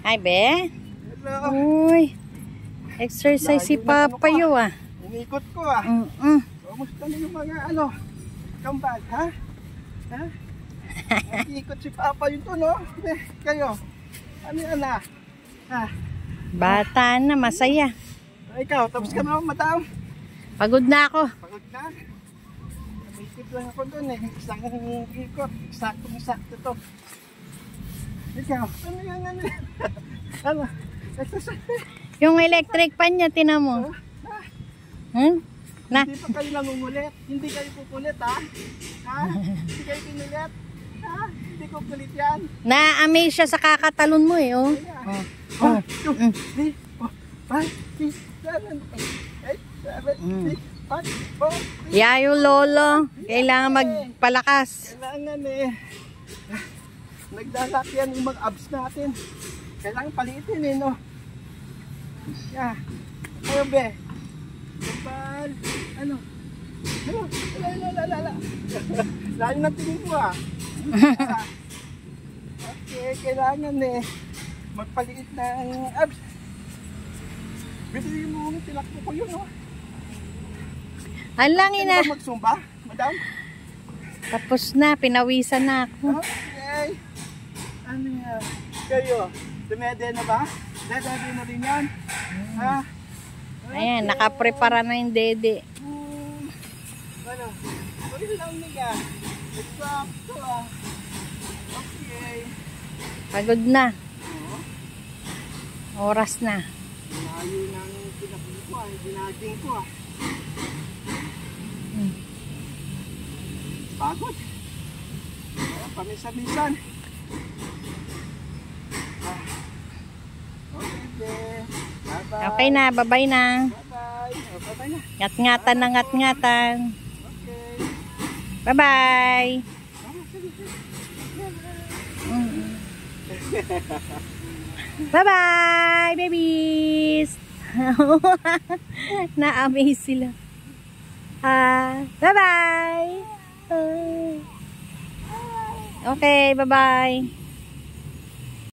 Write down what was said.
Hi, be. Hello. Uy. Exercise si Papa yo ah. Inikot ko ah. Kamusta na yung mga kambal, ha? Ha? Inikot si Papa yun to, no? Kayo. Ano yan ah? Ha? Bata na, masaya. Ikaw, tapos ka na, madam? Pagod na ako. Pagod na? Naisip lang ako doon eh. Isang ikot. Sakto to. Ikaw, ano yan? Ano? Exercise. Yung electric fan niya, tinan mo. Na? Hindi pa kayo nangungulit. Hindi kayo pupulit, ha? Ha? Hindi kayo pinulit. Ha? Hindi ko pulit yan. Na-amaze siya sa kakatalon mo eh, oh. 1, 2, 3, 4, 5, 6, 7, 8, 7, 6, 5, 4, 3. Yayo lolo, kailangan magpalakas. Kailangan eh. Naglalakyan yung mga abs natin. Kailangan palitin eh, no? Yeah. Ayaw be. Kapal. Ano? Lala. Lalo na tingin mo ah. Okay, kailangan eh. Magpaliit ng abs. Bili mo yung tilakbo ko yun, no? Halangin na. Ano ba magsumba, madam? Tapos na, pinawisan na ako. Okay. Ano yan? Kayo, dumede na ba? Dede na rin yan? Ha? Ayan, nakaprepara na yung dede. Ano? Pwede lang niya. Exacto ah. Okay. Pagod na. Oras na. Layo ng pinapili ko ah. Ginaging ko ah. Pagod. Pamisa-misan. Okay na, bye-bye na. Bye-bye. Bye-bye na. Ngat-ngatan na ngat-ngatan. Okay. Bye-bye. Bye-bye, babies. Na-amaze sila. Bye-bye. Okay, bye-bye.